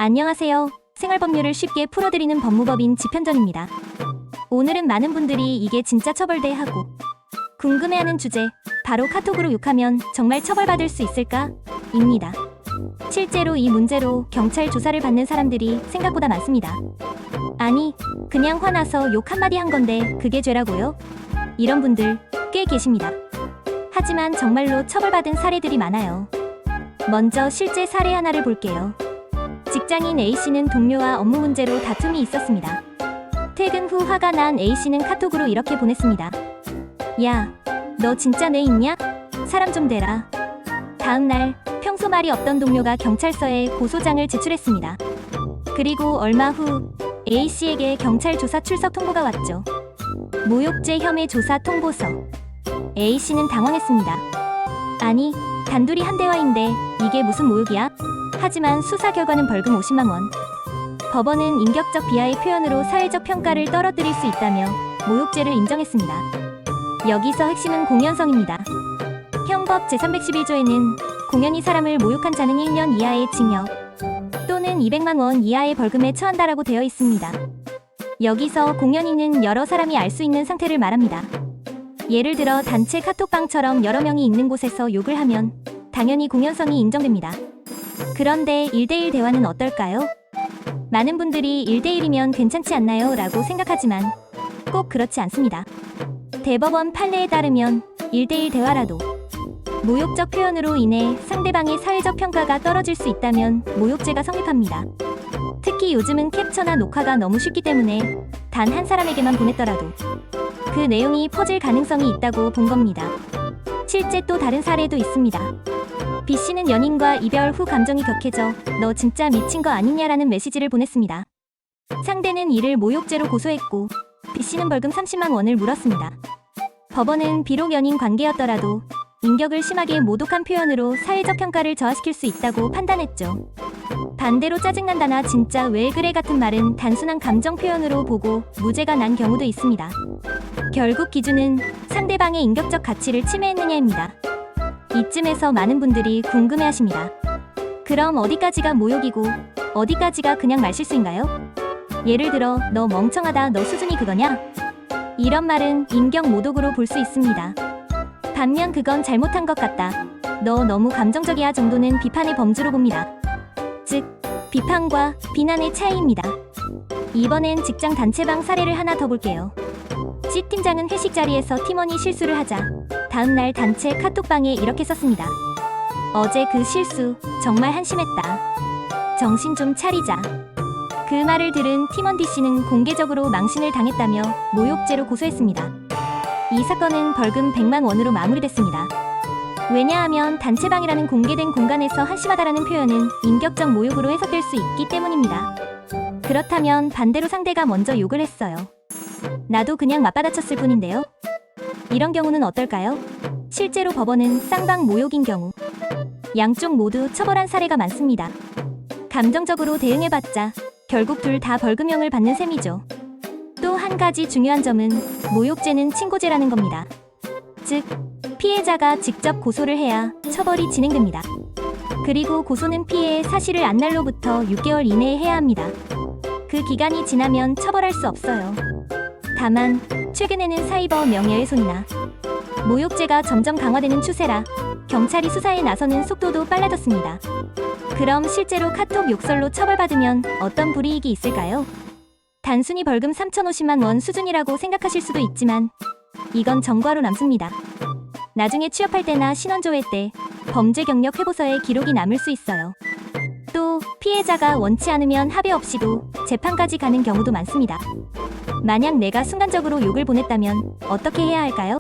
안녕하세요. 생활법률을 쉽게 풀어드리는 법무법인 지편전입니다. 오늘은 많은 분들이 이게 진짜 처벌돼 하고 궁금해하는 주제, 바로 카톡으로 욕하면 정말 처벌받을 수 있을까? 입니다. 실제로 이 문제로 경찰 조사를 받는 사람들이 생각보다 많습니다. 아니, 그냥 화나서 욕 한마디 한 건데 그게 죄라고요? 이런 분들 꽤 계십니다. 하지만 정말로 처벌받은 사례들이 많아요. 먼저 실제 사례 하나를 볼게요. 직장인 A씨는 동료와 업무 문제로 다툼이 있었습니다. 퇴근 후 화가 난 A씨는 카톡으로 이렇게 보냈습니다. 야, 너 진짜 뇌 있냐? 사람 좀 대라. 다음날 평소 말이 없던 동료가 경찰서에 고소장을 제출했습니다. 그리고 얼마 후 A씨에게 경찰 조사 출석 통보가 왔죠. 모욕죄 혐의 조사 통보서. A씨는 당황했습니다. 아니, 단둘이 한 대화인데 이게 무슨 모욕이야? 하지만 수사 결과는 벌금 50만 원. 법원은 인격적 비하의 표현으로 사회적 평가를 떨어뜨릴 수 있다며 모욕죄를 인정했습니다. 여기서 핵심은 공연성입니다. 형법 제311조에는 공연히 사람을 모욕한 자는 1년 이하의 징역 또는 200만 원 이하의 벌금에 처한다라고 되어 있습니다. 여기서 공연히는 여러 사람이 알 수 있는 상태를 말합니다. 예를 들어 단체 카톡방처럼 여러 명이 있는 곳에서 욕을 하면 당연히 공연성이 인정됩니다. 그런데 1대1 대화는 어떨까요? 많은 분들이 1대1이면 괜찮지 않나요? 라고 생각하지만 꼭 그렇지 않습니다. 대법원 판례에 따르면 1대1 대화라도 모욕적 표현으로 인해 상대방의 사회적 평가가 떨어질 수 있다면 모욕죄가 성립합니다. 특히 요즘은 캡처나 녹화가 너무 쉽기 때문에 단 한 사람에게만 보냈더라도 그 내용이 퍼질 가능성이 있다고 본 겁니다. 실제 또 다른 사례도 있습니다. B씨는 연인과 이별 후 감정이 격해져 너 진짜 미친 거 아니냐라는 메시지를 보냈습니다. 상대는 이를 모욕죄로 고소했고 B씨는 벌금 30만 원을 물었습니다. 법원은 비록 연인 관계였더라도 인격을 심하게 모독한 표현으로 사회적 평가를 저하시킬 수 있다고 판단했죠. 반대로 짜증난다나 진짜 왜 그래 같은 말은 단순한 감정 표현으로 보고 무죄가 난 경우도 있습니다. 결국 기준은 상대방의 인격적 가치를 침해했느냐입니다. 이쯤에서 많은 분들이 궁금해하십니다. 그럼 어디까지가 모욕이고 어디까지가 그냥 말실수인가요? 예를 들어 너 멍청하다 너 수준이 그거냐? 이런 말은 인격 모독으로 볼 수 있습니다. 반면 그건 잘못한 것 같다. 너 너무 감정적이야 정도는 비판의 범주로 봅니다. 즉, 비판과 비난의 차이입니다. 이번엔 직장 단체방 사례를 하나 더 볼게요. C팀장은 회식 자리에서 팀원이 실수를 하자 다음날 단체 카톡방에 이렇게 썼습니다. 어제 그 실수 정말 한심했다. 정신 좀 차리자. 그 말을 들은 팀원 D씨는 공개적으로 망신을 당했다며 모욕죄로 고소했습니다. 이 사건은 벌금 100만 원으로 마무리됐습니다. 왜냐하면 단체방이라는 공개된 공간에서 한심하다라는 표현은 인격적 모욕으로 해석될 수 있기 때문입니다. 그렇다면 반대로 상대가 먼저 욕을 했어요. 나도 그냥 맞받아쳤을 뿐인데요. 이런 경우는 어떨까요? 실제로 법원은 쌍방 모욕인 경우 양쪽 모두 처벌한 사례가 많습니다. 감정적으로 대응해봤자 결국 둘 다 벌금형을 받는 셈이죠. 또 한 가지 중요한 점은 모욕죄는 친고죄라는 겁니다. 즉, 피해자가 직접 고소를 해야 처벌이 진행됩니다. 그리고 고소는 피해의 사실을 안 날로부터 6개월 이내에 해야 합니다. 그 기간이 지나면 처벌할 수 없어요. 다만 최근에는 사이버 명예훼손이나 모욕죄가 점점 강화되는 추세라 경찰이 수사에 나서는 속도도 빨라졌습니다. 그럼 실제로 카톡 욕설로 처벌받으면 어떤 불이익이 있을까요? 단순히 벌금 3,050만 원 수준이라고 생각하실 수도 있지만 이건 전과로 남습니다. 나중에 취업할 때나 신원조회 때 범죄 경력 회보서에 기록이 남을 수 있어요. 또 피해자가 원치 않으면 합의 없이도 재판까지 가는 경우도 많습니다. 만약 내가 순간적으로 욕을 보냈다면 어떻게 해야 할까요?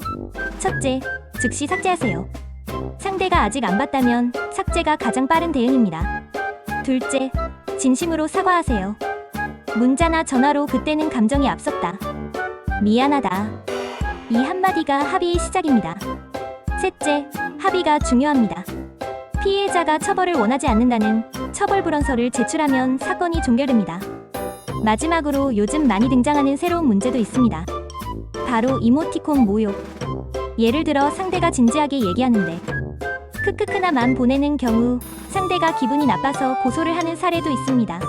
첫째, 즉시 삭제하세요. 상대가 아직 안 봤다면 삭제가 가장 빠른 대응입니다. 둘째, 진심으로 사과하세요. 문자나 전화로 그때는 감정이 앞섰다. 미안하다. 이 한마디가 합의의 시작입니다. 셋째, 합의가 중요합니다. 피해자가 처벌을 원하지 않는다는 처벌불원서를 제출하면 사건이 종결됩니다. 마지막으로 요즘 많이 등장하는 새로운 문제도 있습니다. 바로 이모티콘 모욕. 예를 들어 상대가 진지하게 얘기하는데 크크크나만 보내는 경우 상대가 기분이 나빠서 고소를 하는 사례도 있습니다.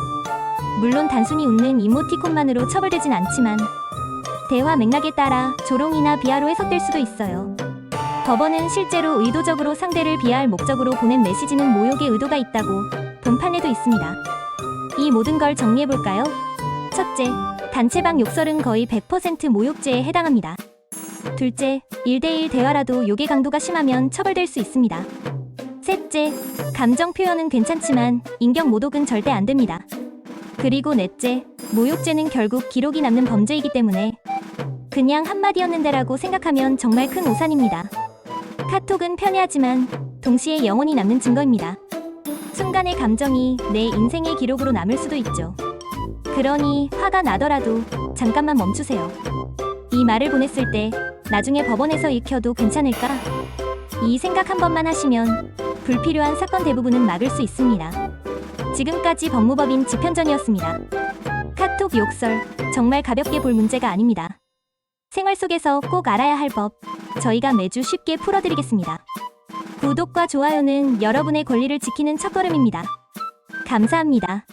물론 단순히 웃는 이모티콘만으로 처벌되진 않지만 대화 맥락에 따라 조롱이나 비하로 해석될 수도 있어요. 법원은 실제로 의도적으로 상대를 비하할 목적으로 보낸 메시지는 모욕의 의도가 있다고 본 판례도 있습니다. 이 모든 걸 정리해볼까요? 첫째, 단체방 욕설은 거의 100% 모욕죄에 해당합니다. 둘째, 1대1 대화라도 욕의 강도가 심하면 처벌될 수 있습니다. 셋째, 감정 표현은 괜찮지만 인격 모독은 절대 안 됩니다. 그리고 넷째, 모욕죄는 결국 기록이 남는 범죄이기 때문에 그냥 한마디였는데라고 생각하면 정말 큰 오산입니다. 카톡은 편애하지만 동시에 영원히 남는 증거입니다. 순간의 감정이 내 인생의 기록으로 남을 수도 있죠. 그러니 화가 나더라도 잠깐만 멈추세요. 이 말을 보냈을 때 나중에 법원에서 읽혀도 괜찮을까? 이 생각 한 번만 하시면 불필요한 사건 대부분은 막을 수 있습니다. 지금까지 법무법인 지편전이었습니다. 카톡 욕설, 정말 가볍게 볼 문제가 아닙니다. 생활 속에서 꼭 알아야 할 법, 저희가 매주 쉽게 풀어드리겠습니다. 구독과 좋아요는 여러분의 권리를 지키는 첫걸음입니다. 감사합니다.